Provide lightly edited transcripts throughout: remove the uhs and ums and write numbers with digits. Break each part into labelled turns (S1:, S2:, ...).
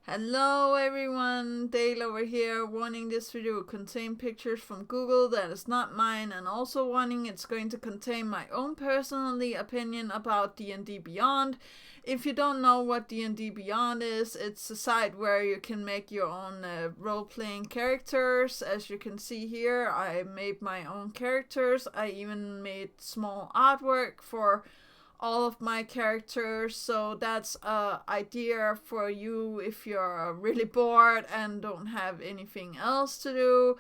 S1: Hello everyone, Dale over here, warning this video will contain pictures from Google that is not mine, and also warning it's going to contain my own personally opinion about D&D Beyond. If you don't know what D&D Beyond is, it's a site where you can make your own role-playing characters. As you can see here, I made my own characters. I even made small artwork for all of my characters, so that's a idea for you if you're really bored and don't have anything else to do.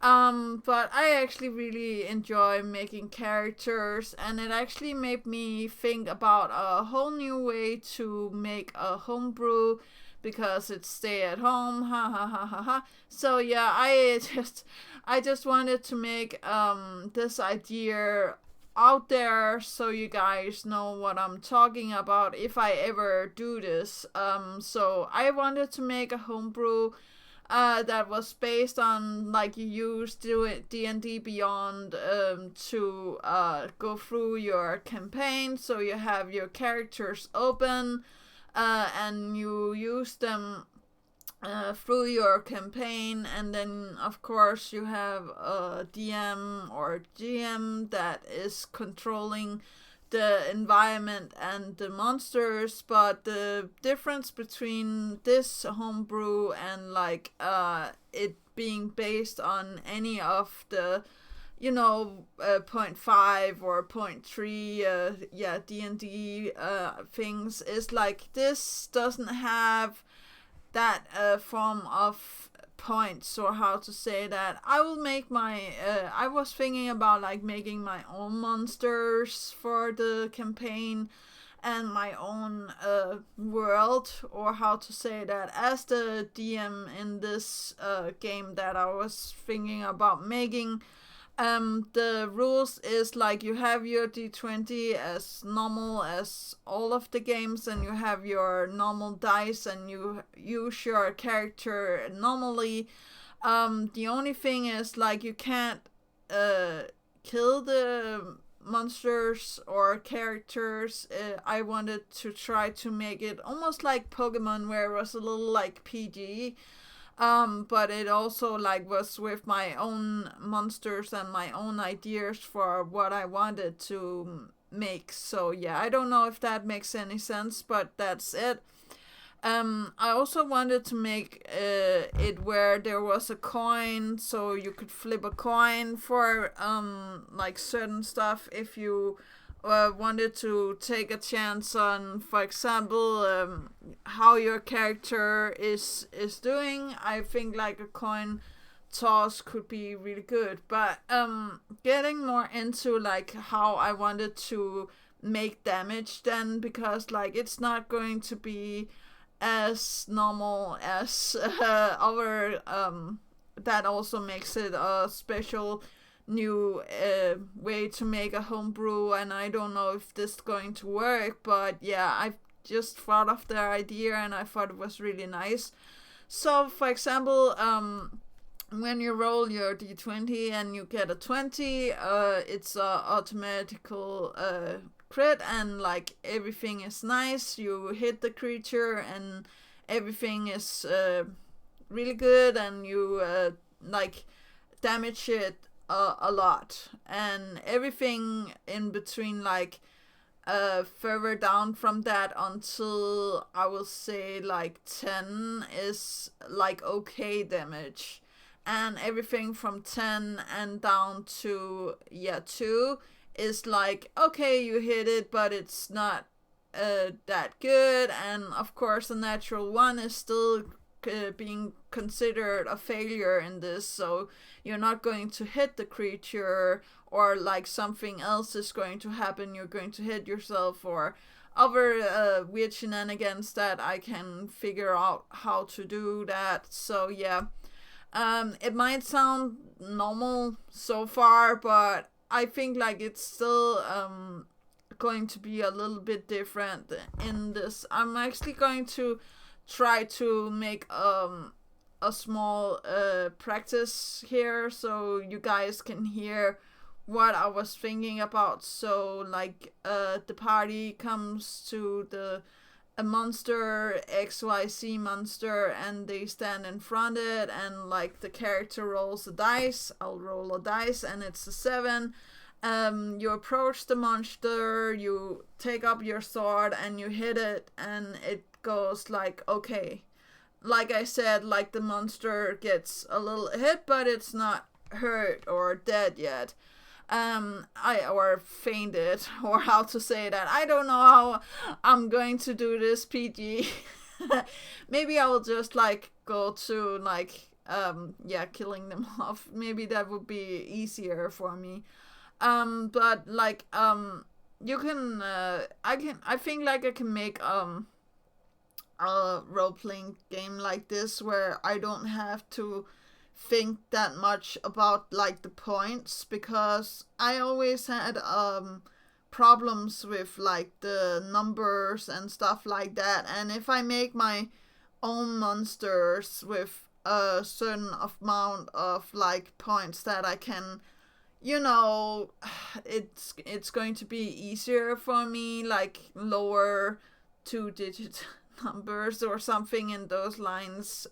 S1: But I actually really enjoy making characters, and it actually made me think about a whole new way to make a homebrew because it's stay at home, ha ha ha ha ha. So yeah, I just wanted to make this idea out there so you guys know what I'm talking about if I ever do this. So I wanted to make a homebrew that was based on like you use D&D Beyond to go through your campaign. So you have your characters open and you use them through your campaign, and then of course you have a DM or GM that is controlling the environment and the monsters. But the difference between this homebrew and it being based on any of the point 0.5 or point 0.3 D&D things is like this doesn't have that form of points, or how to say that. I will make I was thinking about like making my own monsters for the campaign and my own world, or how to say that, as the DM in this game that I was thinking about making. The rules is like you have your D20 as normal as all of the games, and you have your normal dice, and you use your character normally. The only thing is like you can't kill the monsters or characters. I wanted to try to make it almost like Pokemon, where it was a little like PG, but it also like was with my own monsters and my own ideas for what I wanted to make. So yeah, I don't know if that makes any sense, but that's it. I also wanted to make it where there was a coin, so you could flip a coin for like certain stuff if you wanted to take a chance on, for example, how your character is doing. I think like a coin toss could be really good, but getting more into like how I wanted to make damage then, because like it's not going to be as normal as our that also makes it a special new way to make a homebrew, and I don't know if this is going to work, but yeah, I just thought of the idea and I thought it was really nice. So for example, when you roll your d20 and you get a 20, it's a automatical crit, and like everything is nice. You hit the creature and everything is really good, and you like damage it a lot, and everything in between like further down from that until I will say like 10 is like okay damage, and everything from 10 and down to 2 is like okay, you hit it but it's not that good. And of course a natural one is still being considered a failure in this, so you're not going to hit the creature, or like something else is going to happen, you're going to hit yourself, or other weird shenanigans that I can figure out how to do that. So yeah, it might sound normal so far, but I think like it's still going to be a little bit different in this. I'm actually going to try to make a small practice here so you guys can hear what I was thinking about. So like the party comes to the a monster, XYZ monster, and they stand in front of it, and like the character rolls a dice. I'll roll a dice, and it's a 7. You approach the monster, you take up your sword, and you hit it, and it goes like, okay. Like I said, like the monster gets a little hit, but it's not hurt or dead yet. I or fainted, or how to say that. I don't know how I'm going to do this PG. Maybe I will just like go to like killing them off. Maybe that would be easier for me. But like you can I think like I can make a role playing game like this where I don't have to think that much about like the points, because I always had problems with like the numbers and stuff like that. And if I make my own monsters with a certain amount of like points that I can, you know, it's going to be easier for me, like lower 2-digit numbers or something in those lines.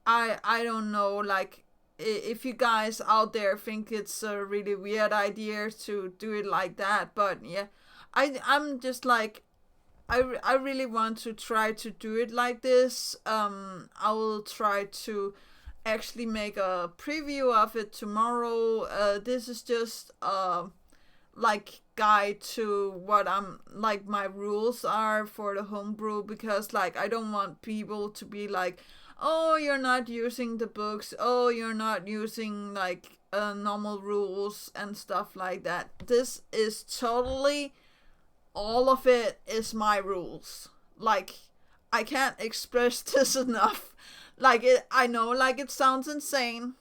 S1: I don't know, like if you guys out there think it's a really weird idea to do it like that, but yeah, I'm just like I really want to try to do it like this. I will try to actually make a preview of it tomorrow. This is just like guide to what I'm like my rules are for the homebrew, because like I don't want people to be like, oh, you're not using the books, oh, you're not using like normal rules and stuff like that. This is totally, all of it is my rules. Like I can't express this enough. Like I know like it sounds insane,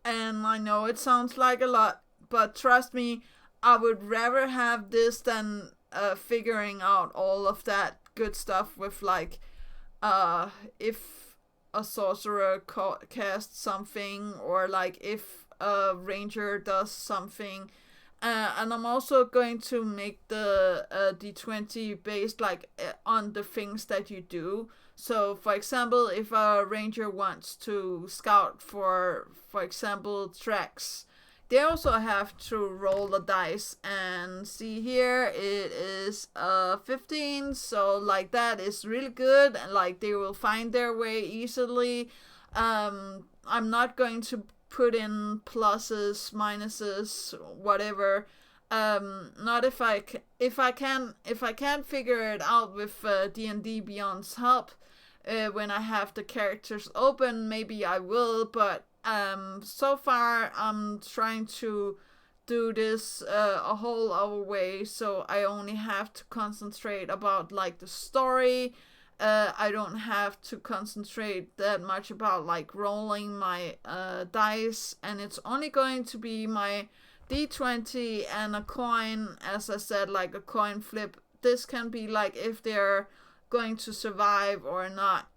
S1: and I know it sounds like a lot, but trust me, I would rather have this than figuring out all of that good stuff with like if a sorcerer casts something, or like if a ranger does something. And I'm also going to make the D20 based like on the things that you do. So, for example, if a ranger wants to scout for example, tracks, they also have to roll the dice, and see here it is 15, so like that is really good, and like they will find their way easily. I'm not going to put in pluses, minuses, whatever. Not if I can't figure it out with D&D Beyond's help. When I have the characters open, maybe I will, but so far I'm trying to do this a whole other way, so I only have to concentrate about like the story. I don't have to concentrate that much about like rolling my dice, and it's only going to be my D20 and a coin. As I said, like a coin flip. This can be like if they're going to survive or not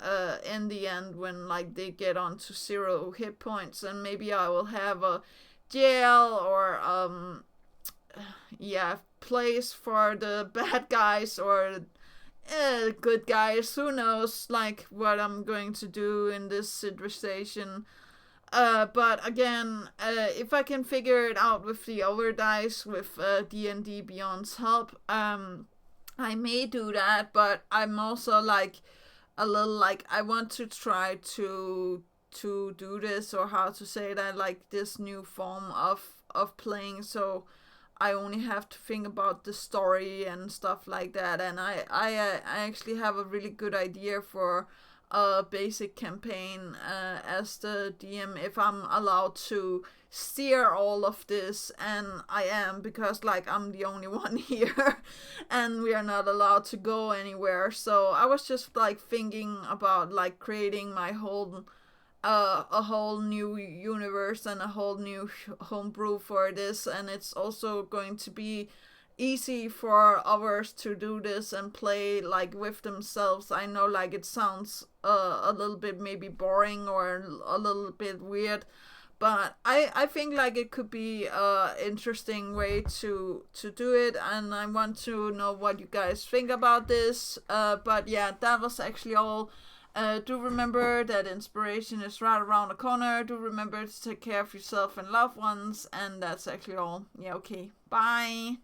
S1: in the end, when like they get onto 0 hit points, and maybe I will have a jail or place for the bad guys, or good guys. Who knows like what I'm going to do in this situation. But again, if I can figure it out with the other dice, with D&D Beyond's help, I may do that. But I'm also like a little like, I want to try to do this, or how to say that, like this new form of playing, so I only have to think about the story and stuff like that. And I actually have a really good idea for a basic campaign as the DM, if I'm allowed to steer all of this, and I am, because like I'm the only one here and we are not allowed to go anywhere. So I was just like thinking about like creating my whole a whole new universe and a whole new homebrew for this, and it's also going to be easy for others to do this and play like with themselves. I know like it sounds a little bit maybe boring or a little bit weird, But I think like it could be a interesting way to do it, and I want to know what you guys think about this. But yeah, that was actually all. Do remember that inspiration is right around the corner. Do remember to take care of yourself and loved ones, and that's actually all. Yeah, okay. Bye.